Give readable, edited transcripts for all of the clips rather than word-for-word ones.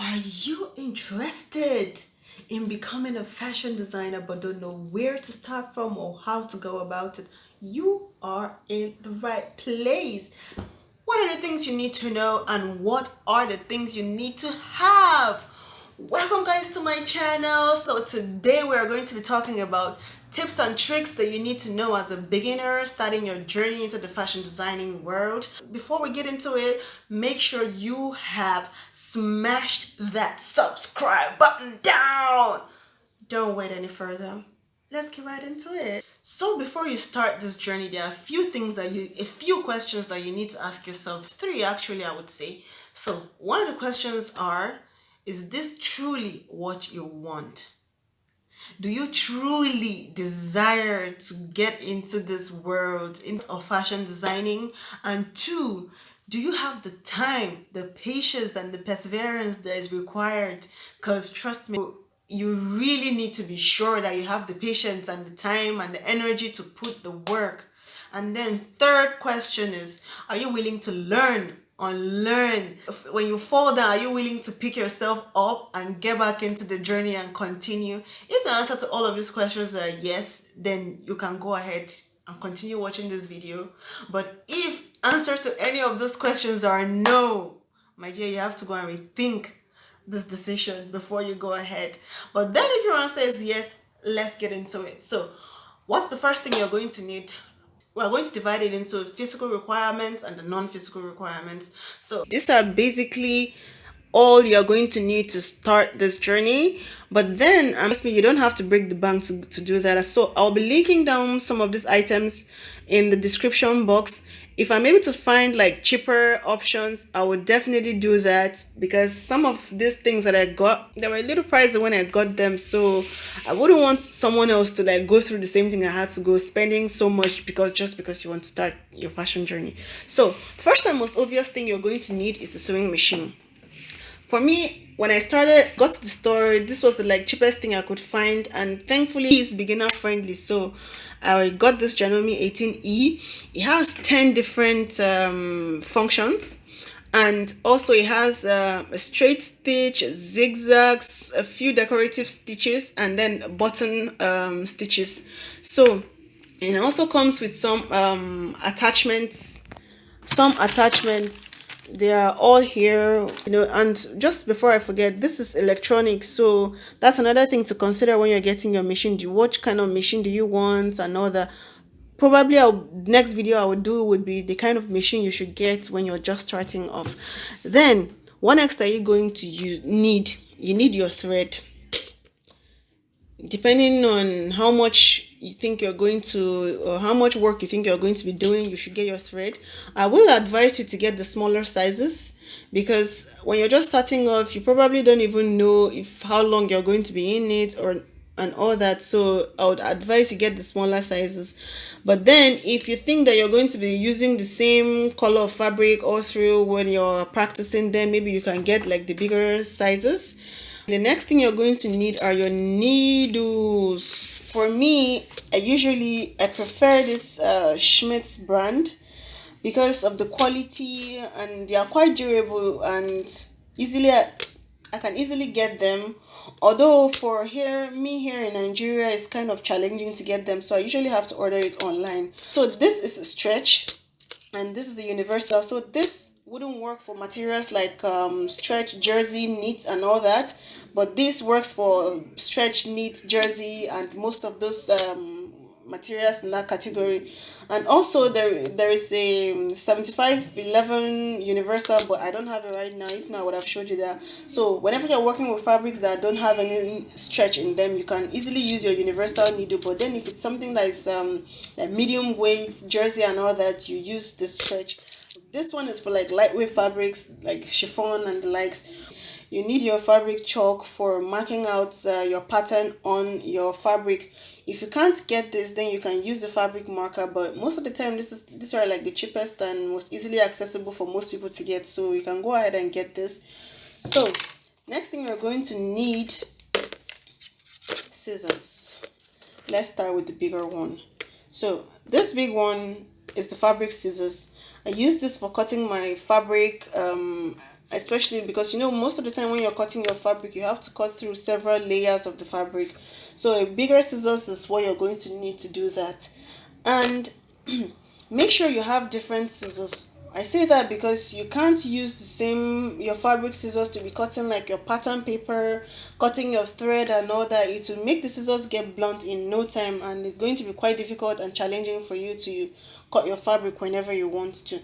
Are you interested in becoming a fashion designer but don't know where to start from or how to go about it? You are in the right place. What are the things you need to know and what are the things you need to have? Welcome guys to my channel. So today we are going to be talking about tips and tricks that you need to know as a beginner starting your journey into the fashion designing world. Before we get into it, make sure you have smashed that subscribe button down. Don't wait any further. Let's get right into it. So before you start this journey, there are a few questions that you need to ask yourself. Three actually, I would say. So one of the questions are, is this truly what you want? Do you truly desire to get into this world of fashion designing? And two, do you have the time, the patience, and the perseverance that is required? Because trust me, you really need to be sure that you have the patience and the time and the energy to put the work. And then third question is, are you willing to learn, unlearn? When you fall down, are you willing to pick yourself up and get back into the journey and continue? If the answer to all of these questions are yes, then you can go ahead and continue watching this video. But if answers to any of those questions are no, my dear, you have to go and rethink this decision before you go ahead. But then if your answer is yes, let's get into it. So what's the first thing you're going to need? We're going to divide it into physical requirements and the non-physical requirements. So these are basically all you're going to need to start this journey. But then trust me, you don't have to break the bank to do that. So I'll be linking down some of these items in the description box. If I'm able to find like cheaper options, I would definitely do that, because some of these things that I got, they were a little pricey when I got them. So I wouldn't want someone else to like go through the same thing I had to go, spending so much just because you want to start your fashion journey. So first and most obvious thing you're going to need is a sewing machine. For me, when I got to the store, this was the like cheapest thing I could find, and thankfully it's beginner friendly. So I got this Janome 18E. It has 10 different functions, and also it has a straight stitch, zigzags, a few decorative stitches, and then button stitches. So it also comes with some attachments. They are all here, and just before I forget, this is electronic, so that's another thing to consider when you're getting your machine. What kind of machine do you want and all that? Probably next video I would do would be the kind of machine you should get when you're just starting off. Then what next are you going to need? You need your thread. Depending on how much you think you're going to, or how much work you think you're going to be doing, you should get your thread. I will advise you to get the smaller sizes, because when you're just starting off, you probably don't even know if how long you're going to be in it or and all that. So I would advise you get the smaller sizes. But then if you think that you're going to be using the same color of fabric all through when you're practicing, then maybe you can get like the bigger sizes. The next thing you're going to need are your needles. For me, I prefer this Schmidt's brand because of the quality, and they are quite durable and I can easily get them. Although for here in Nigeria, it's kind of challenging to get them, so I usually have to order it online. So this is a stretch and this is a universal. So this wouldn't work for materials like stretch, jersey, knit and all that, but this works for stretch, knit, jersey and most of those materials in that category. And also there is a 7511 universal, but I don't have it right now. If not, I would have showed you that. So whenever you're working with fabrics that don't have any stretch in them, you can easily use your universal needle. But then if it's something that is like medium weight jersey and all that, you use the stretch. This one is for like lightweight fabrics like chiffon and the likes. You need your fabric chalk for marking out your pattern on your fabric. If you can't get this, then you can use the fabric marker, but most of the time these are like the cheapest and most easily accessible for most people to get, so you can go ahead and get this. So next thing you're going to need, scissors. Let's start with the bigger one. So this big one is the fabric scissors. I use this for cutting my fabric especially because most of the time when you're cutting your fabric, you have to cut through several layers of the fabric. So a bigger scissors is what you're going to need to do that. And make sure you have different scissors. I say that because you can't use the same your fabric scissors to be cutting like your pattern paper, cutting your thread and all that. It will make the scissors get blunt in no time, and it's going to be quite difficult and challenging for you to cut your fabric whenever you want to.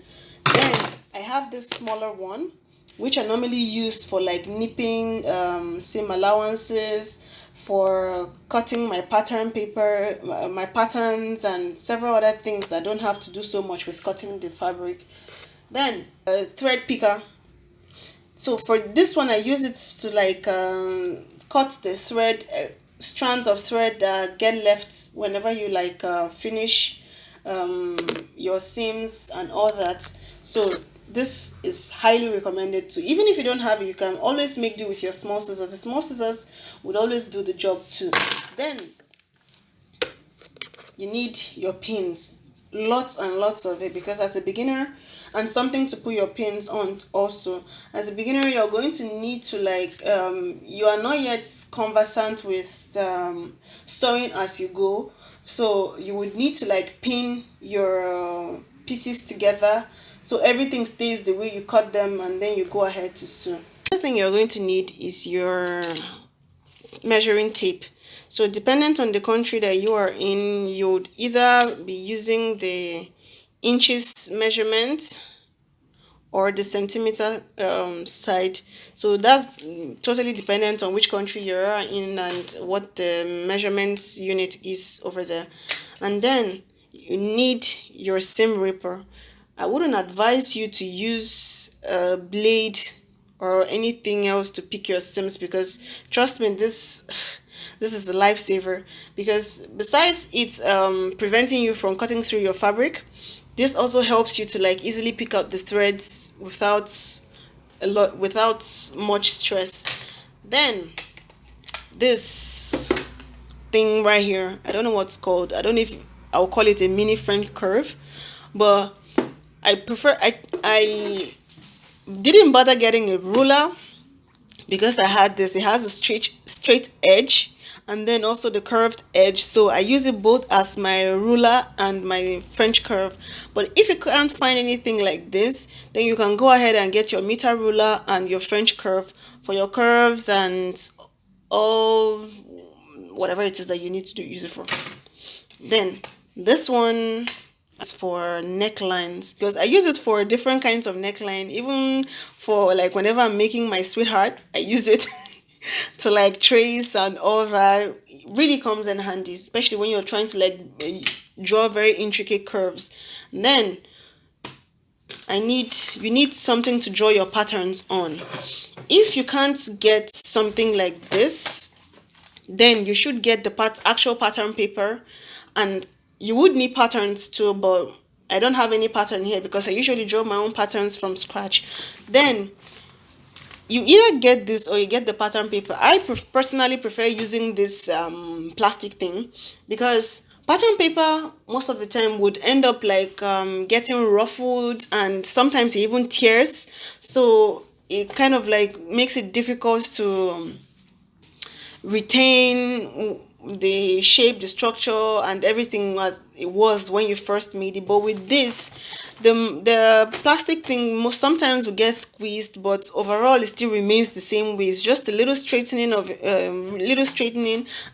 Then I have this smaller one, which I normally use for like nipping seam allowances, for cutting my pattern paper, my patterns, and several other things that don't have to do so much with cutting the fabric. Then a thread picker. So for this one, I use it to like cut the thread, strands of thread that get left whenever you like finish your seams and all that. So this is highly recommended too. Even if you don't have it, you can always make do with your small scissors. The small scissors would always do the job too. Then you need your pins, lots and lots of it, because as a beginner, and something to put your pins on also. As a beginner, you're going to need to like you are not yet conversant with sewing as you go, so you would need to like pin your pieces together so everything stays the way you cut them, and then you go ahead to sew. Another thing you're going to need is your measuring tape. So dependent on the country that you are in, you would either be using the inches measurement or the centimeter side. So that's totally dependent on which country you're in and what the measurement unit is over there. And then you need your seam ripper. I wouldn't advise you to use a blade or anything else to pick your seams, because trust me, this is a lifesaver, because besides it's preventing you from cutting through your fabric, this also helps you to like easily pick out the threads without much stress. Then this thing right here, I don't know what's called. I don't know if I'll call it a mini French curve, but I didn't bother getting a ruler because I had this. It has a straight edge and then also the curved edge. So I use it both as my ruler and my French curve. But if you can't find anything like this, then you can go ahead and get your meter ruler and your French curve for your curves and all whatever it is that you need to do use it for. Then this one is for necklines, because I use it for different kinds of neckline. Even for like whenever I'm making my sweetheart, I use it to like trace and all that. It really comes in handy, especially when you're trying to like draw very intricate curves. Then you need something to draw your patterns on. If you can't get something like this, then you should get the actual pattern paper, and you would need patterns too, but I don't have any pattern here because I usually draw my own patterns from scratch. Then you either get this or you get the pattern paper. I personally prefer using this plastic thing, because pattern paper most of the time would end up like getting ruffled, and sometimes it even tears, so it kind of like makes it difficult to retain the shape, the structure, and everything as it was when you first made it. But with this, the plastic thing most sometimes will get squeezed, but overall it still remains the same way. It's just a little straightening,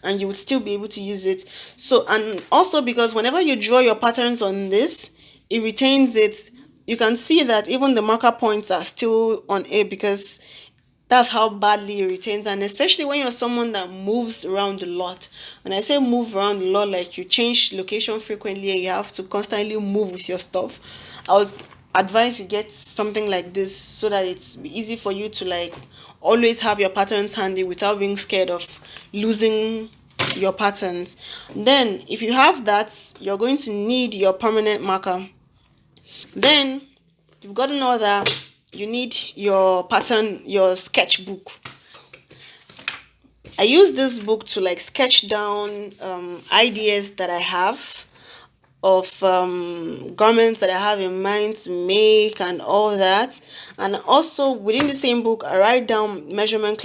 and you would still be able to use it. So, and also because whenever you draw your patterns on this, it retains it. You can see that even the marker points are still on it, because that's how badly it retains. And especially when you're someone that moves around a lot, when I say move around a lot, like you change location frequently and you have to constantly move with your stuff, I would advise you get something like this, so that it's easy for you to like always have your patterns handy without being scared of losing your patterns. Then if you have that, you're going to need your permanent marker. Then you've gotten all that, you need your pattern, your sketchbook. I use this book to like sketch down ideas that I have of garments that I have in mind to make and all that. And also within the same book, I write down measurements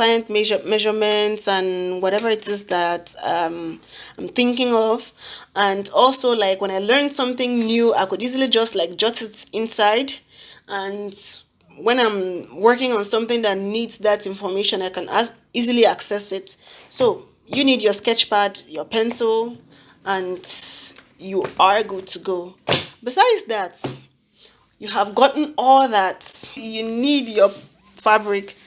and whatever it is that I'm thinking of. And also, like when I learned something new, I could easily just like jot it inside. And when I'm working on something that needs that information, I can easily access it. So you need your sketch pad, your pencil, and you are good to go. Besides that, you have gotten all that. You need your fabric.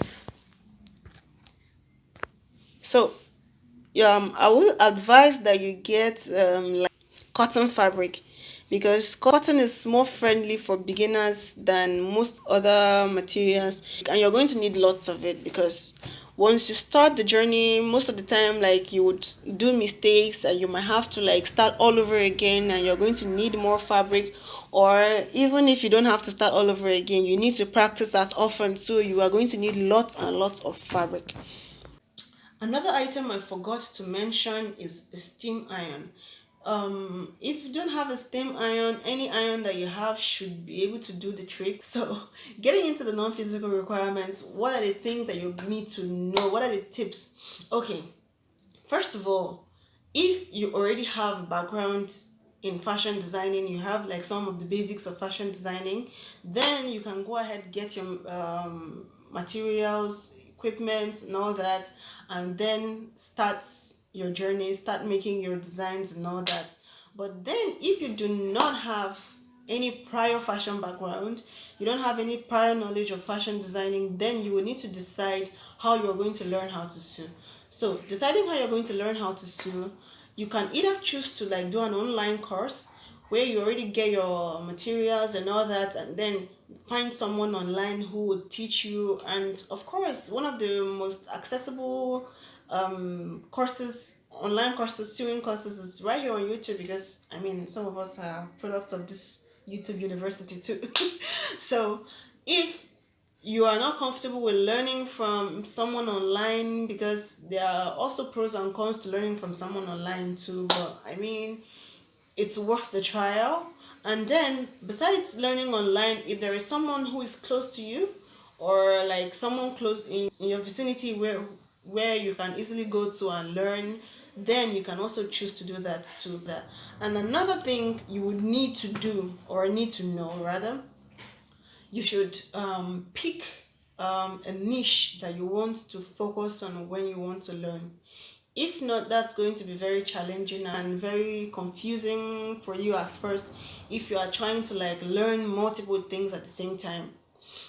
So I will advise that you get cotton fabric, because cotton is more friendly for beginners than most other materials, and you're going to need lots of it, because once you start the journey, most of the time like you would do mistakes and you might have to like start all over again, and you're going to need more fabric. Or even if you don't have to start all over again, you need to practice as often, so you are going to need lots and lots of fabric. Another item I forgot to mention is a steam iron. If you don't have a steam iron, any iron that you have should be able to do the trick. So, getting into the non physical requirements, what are the things that you need to know? What are the tips? Okay, first of all, if you already have background in fashion designing, you have like some of the basics of fashion designing, then you can go ahead, get your materials, equipment, and all that, and then start your journey, start making your designs and all that. But then, if you do not have any prior fashion background, you don't have any prior knowledge of fashion designing, then you will need to decide how you're going to learn how to sew. So, deciding how you're going to learn how to sew, you can either choose to like do an online course where you already get your materials and all that, and then find someone online who would teach you. And of course, one of the most accessible courses, online courses, sewing courses, is right here on YouTube, because I mean, some of us are products of this YouTube university too. So, if you are not comfortable with learning from someone online, because there are also pros and cons to learning from someone online too, but I mean, it's worth the trial. And then, besides learning online, if there is someone who is close to you, or like someone close in your vicinity where you can easily go to and learn, then you can also choose to do that too. And another thing you would need to do, or need to know rather, you should pick a niche that you want to focus on when you want to learn. If not, that's going to be very challenging and very confusing for you at first, if you are trying to like learn multiple things at the same time.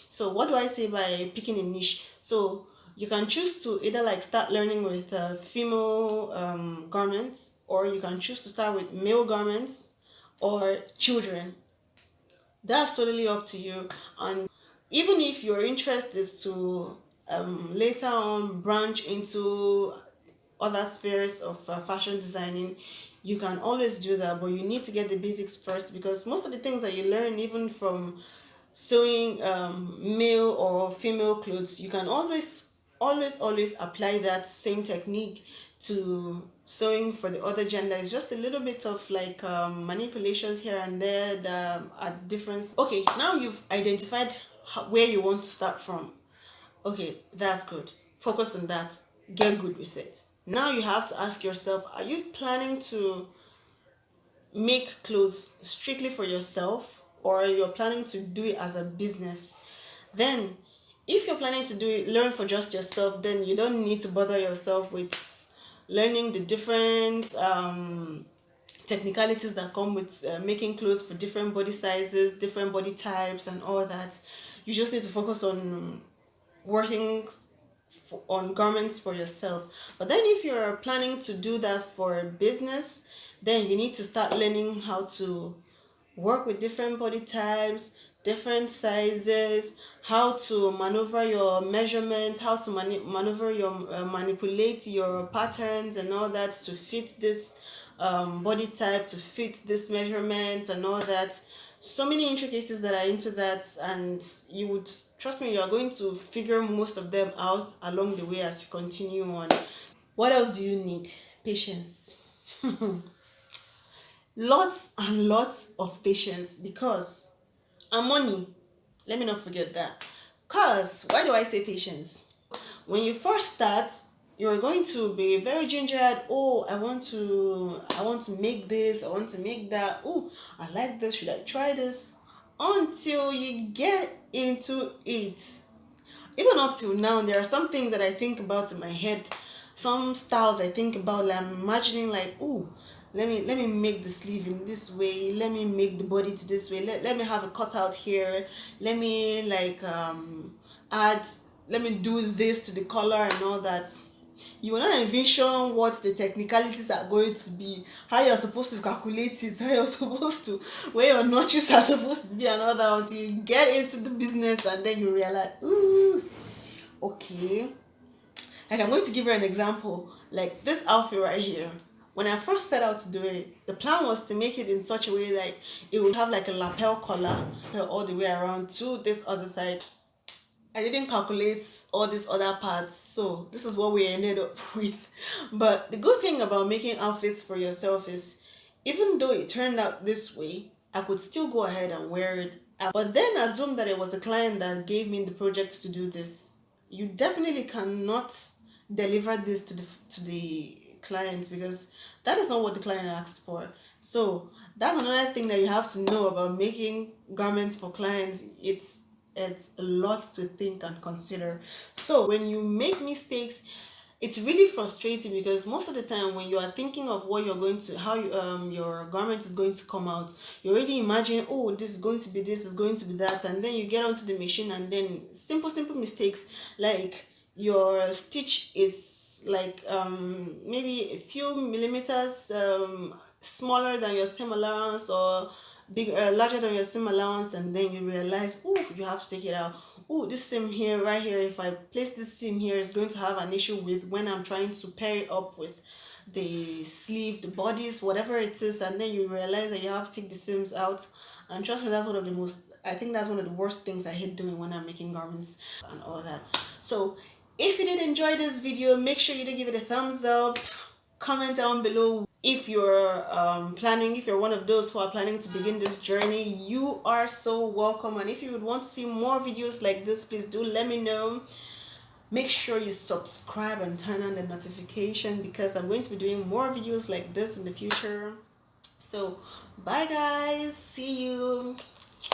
So what do I say by picking a niche? So you can choose to either like start learning with female garments, or you can choose to start with male garments or children. That's totally up to you. And even if your interest is to later on branch into other spheres of fashion designing, you can always do that, but you need to get the basics first, because most of the things that you learn, even from sewing male or female clothes, you can always apply that same technique to sewing for the other gender. It's just a little bit of like manipulations here and there that are different. Okay, now you've identified where you want to start from. Okay, that's good. Focus on that. Get good with it. Now you have to ask yourself, are you planning to make clothes strictly for yourself, or you're planning to do it as a business? Then, if you're planning to do it, learn for just yourself, then you don't need to bother yourself with learning the different technicalities that come with making clothes for different body sizes, different body types, and all that. You just need to focus on working on garments for yourself. But then, if you're planning to do that for business, then you need to start learning how to work with different body types, different sizes, how to maneuver your measurements, how to maneuver your manipulate your patterns and all that to fit this body type, to fit this measurement and all that. So many intricacies that are into that, and you would trust me, you are going to figure most of them out along the way as you continue on. What else do you need? Patience. lots and lots of patience, because and money. Let me not forget that. Because why do I say patience? When you first start, you're going to be very gingered. Oh, I want to make this, I want to make that. Oh, I like this, should I try this? Until you get into it. Even up till now, there are some things that I think about in my head, some styles I think about, like I'm imagining, like, oh, let me make the sleeve in this way, let me make the body to this way, let me have a cutout here, let me like add, let me do this to the color and all that. You will not envision what the technicalities are going to be, how you're supposed to calculate it, how you're supposed to, where your notches are supposed to be and all that, until you get into the business and then you realize, ooh, okay. Like, I'm going to give you an example. Like this outfit right here. When I first set out to do it, the plan was to make it in such a way that it would have like a lapel collar all the way around to this other side. I didn't calculate all these other parts, so this is what we ended up with. But the good thing about making outfits for yourself is, even though it turned out this way, I could still go ahead and wear it. But then assume that it was a client that gave me the project to do this. You definitely cannot deliver this to the client, because that is not what the client asked for. So that's another thing that you have to know about making garments for clients. It's a lot to think and consider. So when you make mistakes, it's really frustrating, because most of the time when you are thinking of what you're going to, how you, your garment is going to come out, you already imagine, oh, this is going to be this, is going to be that, and then you get onto the machine, and then simple mistakes, like your stitch is like maybe a few millimeters smaller than your seam allowance, or big larger than your seam allowance, and then you realize, oh, you have to take it out. Oh, this seam here, right here, if I place this seam here, is going to have an issue with when I'm trying to pair it up with the sleeve, the bodies, whatever it is, and then you realize that you have to take the seams out. And trust me, that's one of the most, I think that's one of the worst things I hate doing when I'm making garments and all that. So if you did enjoy this video, make sure you did give it a thumbs up. Comment down below if you're planning, if you're one of those who are planning to begin this journey. You are so welcome. And if you would want to see more videos like this, please do let me know. Make sure you subscribe and turn on the notification, because I'm going to be doing more videos like this in the future. So bye guys, see you.